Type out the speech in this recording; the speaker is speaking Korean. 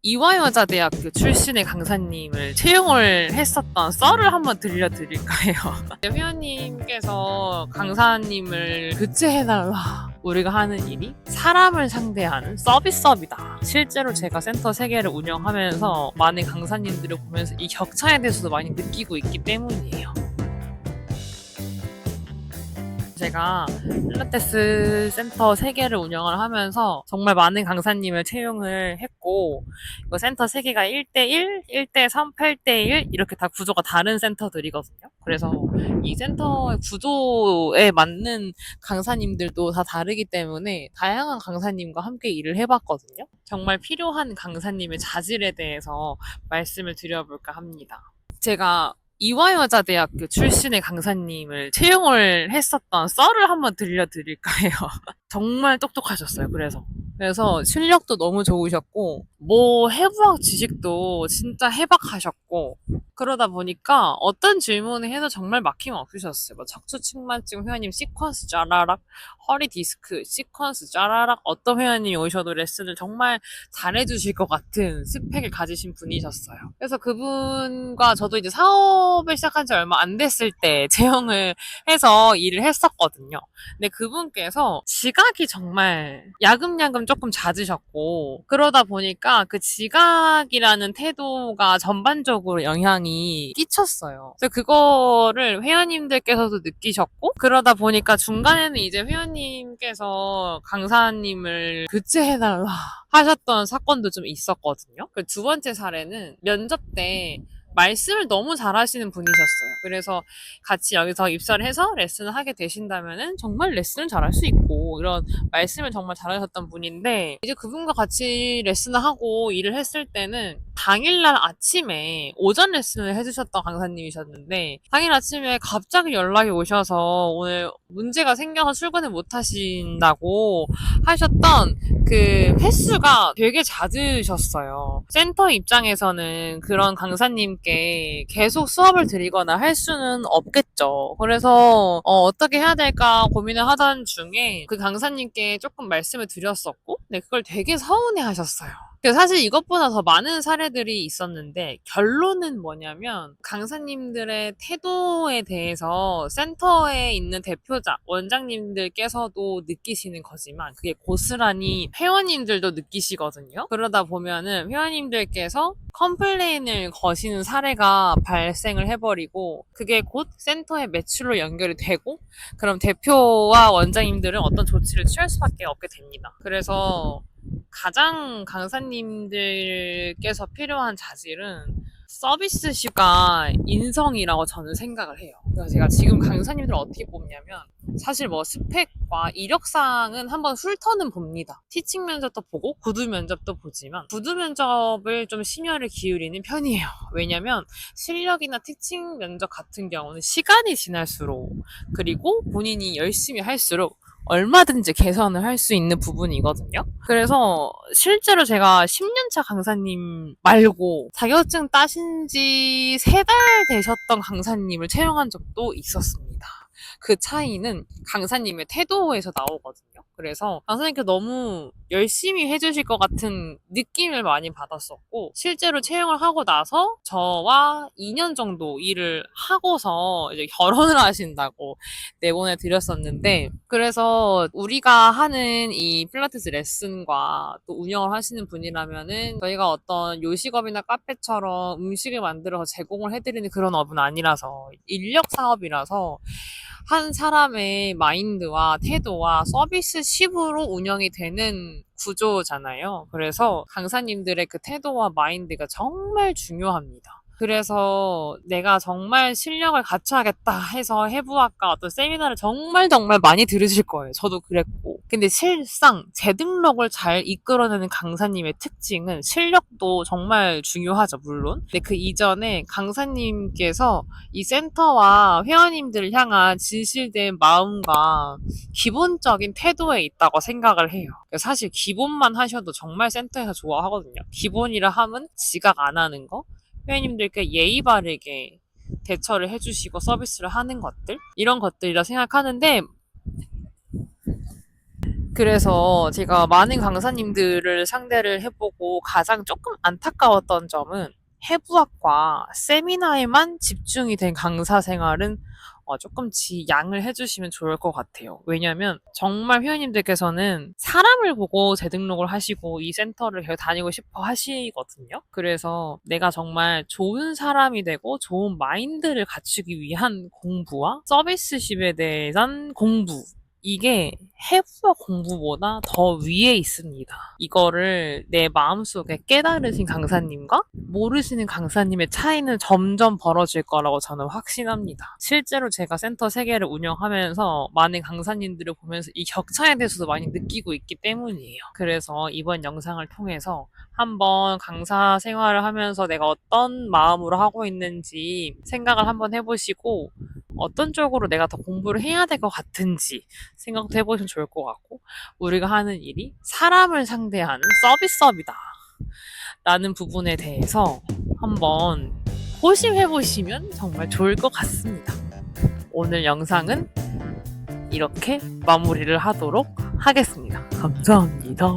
이화여자대학교 출신의 강사님을 채용을 했었던 썰을 한번 들려드릴까요? 회원님께서 강사님을 교체해달라. 우리가 하는 일이 사람을 상대하는 서비스업이다. 실제로 제가 센터 3개를 운영하면서 많은 강사님들을 보면서 이 격차에 대해서도 많이 느끼고 있기 때문이에요. 제가 필라테스 센터 3개를 운영을 하면서 정말 많은 강사님을 채용을 했고, 그 센터 3개가 1대1, 1대3, 8대1 이렇게 다 구조가 다른 센터들이거든요. 그래서 이 센터의 구조에 맞는 강사님들도 다 다르기 때문에 다양한 강사님과 함께 일을 해봤거든요. 정말 필요한 강사님의 자질에 대해서 말씀을 드려볼까 합니다. 제가 이화여자대학교 출신의 강사님을 채용을 했었던 썰을 한번 들려드릴까요? 정말 똑똑하셨어요. 그래서 실력도 너무 좋으셨고, 해부학 지식도 진짜 해박하셨고, 그러다 보니까 어떤 질문을 해도 정말 막힘 없으셨어요. 척추 측만증 회원님 시퀀스 짜라락, 허리 디스크 시퀀스 짜라락, 어떤 회원님이 오셔도 레슨을 정말 잘해주실 것 같은 스펙을 가지신 분이셨어요. 그래서 그분과 저도 이제 사업을 시작한 지 얼마 안 됐을 때 채용을 해서 일을 했었거든요. 근데 그분께서 지각이 정말 야금야금 조금 잦으셨고, 그러다 보니까 그 지각이라는 태도가 전반적으로 영향이 끼쳤어요. 그래서 그거를 회원님들께서도 느끼셨고, 그러다 보니까 중간에는 이제 회원님께서 강사님을 교체해달라 하셨던 사건도 좀 있었거든요. 그 두 번째 사례는 면접 때 말씀을 너무 잘하시는 분이셨어요. 그래서 같이 여기서 입사를 해서 레슨을 하게 되신다면은 정말 레슨을 잘할 수 있고, 이런 말씀을 정말 잘하셨던 분인데, 이제 그분과 같이 레슨을 하고 일을 했을 때는 당일날 아침에 오전 레슨을 해주셨던 강사님이셨는데, 당일 아침에 갑자기 연락이 오셔서 오늘 문제가 생겨서 출근을 못 하신다고 하셨던 그 횟수가 되게 잦으셨어요. 센터 입장에서는 그런 강사님께 계속 수업을 드리거나 할 수는 없겠죠. 그래서 어떻게 해야 될까 고민을 하던 중에 그 강사님께 조금 말씀을 드렸었고, 네, 그걸 되게 서운해 하셨어요. 사실 이것보다 더 많은 사례들이 있었는데, 결론은 뭐냐면 강사님들의 태도에 대해서 센터에 있는 대표자, 원장님들께서도 느끼시는 거지만 그게 고스란히 회원님들도 느끼시거든요. 그러다 보면은 회원님들께서 컴플레인을 거시는 사례가 발생을 해버리고, 그게 곧 센터의 매출로 연결이 되고, 그럼 대표와 원장님들은 어떤 조치를 취할 수밖에 없게 됩니다. 그래서 가장 강사님들께서 필요한 자질은 서비스슈가 인성이라고 저는 생각을 해요. 그래서 제가 지금 강사님들을 어떻게 뽑냐면, 사실 스펙과 이력상은 한번 훑어는 봅니다. 티칭 면접도 보고 구두 면접도 보지만 구두 면접을 좀 심혈을 기울이는 편이에요. 왜냐면 실력이나 티칭 면접 같은 경우는 시간이 지날수록, 그리고 본인이 열심히 할수록 얼마든지 개선을 할 수 있는 부분이거든요. 그래서 실제로 제가 10년차 강사님 말고 자격증 따신 지 3달 되셨던 강사님을 채용한 적도 있었습니다. 그 차이는 강사님의 태도에서 나오거든요. 그래서 강사님께 너무 열심히 해주실 것 같은 느낌을 많이 받았었고, 실제로 채용을 하고 나서 저와 2년 정도 일을 하고서 이제 결혼을 하신다고 내보내 드렸었는데, 그래서 우리가 하는 이 필라테스 레슨과 또 운영을 하시는 분이라면은 저희가 어떤 요식업이나 카페처럼 음식을 만들어서 제공을 해드리는 그런 업은 아니라서, 인력 사업이라서 한 사람의 마인드와 태도와 서비스십으로 운영이 되는 구조잖아요. 그래서 강사님들의 그 태도와 마인드가 정말 중요합니다. 그래서 내가 정말 실력을 갖춰야겠다 해서 해부학과 어떤 세미나를 정말 많이 들으실 거예요. 저도 그랬고. 근데 실상 재등록을 잘 이끌어내는 강사님의 특징은 실력도 정말 중요하죠, 물론. 근데 그 이전에 강사님께서 이 센터와 회원님들을 향한 진실된 마음과 기본적인 태도에 있다고 생각을 해요. 사실 기본만 하셔도 정말 센터에서 좋아하거든요. 기본이라 함은 지각 안 하는 거, 회원님들께 예의 바르게 대처를 해주시고 서비스를 하는 것들, 이런 것들이라 생각하는데, 그래서 제가 많은 강사님들을 상대를 해보고 가장 조금 안타까웠던 점은 해부학과 세미나에만 집중이 된 강사 생활은 조금씩 양을 해주시면 좋을 것 같아요. 왜냐면 정말 회원님들께서는 사람을 보고 재등록을 하시고 이 센터를 계속 다니고 싶어 하시거든요. 그래서 내가 정말 좋은 사람이 되고 좋은 마인드를 갖추기 위한 공부와 서비스십에 대한 공부, 이게 해부와 공부보다 더 위에 있습니다. 이거를 내 마음속에 깨달으신 강사님과 모르시는 강사님의 차이는 점점 벌어질 거라고 저는 확신합니다. 실제로 제가 센터 3개를 운영하면서 많은 강사님들을 보면서 이 격차에 대해서도 많이 느끼고 있기 때문이에요. 그래서 이번 영상을 통해서 한번 강사 생활을 하면서 내가 어떤 마음으로 하고 있는지 생각을 한번 해보시고 어떤 쪽으로 내가 더 공부를 해야 될 것 같은지 생각도 해보시면 좋을 것 같고, 우리가 하는 일이 사람을 상대하는 서비스업이다 라는 부분에 대해서 한번 고심해보시면 정말 좋을 것 같습니다. 오늘 영상은 이렇게 마무리를 하도록 하겠습니다. 감사합니다.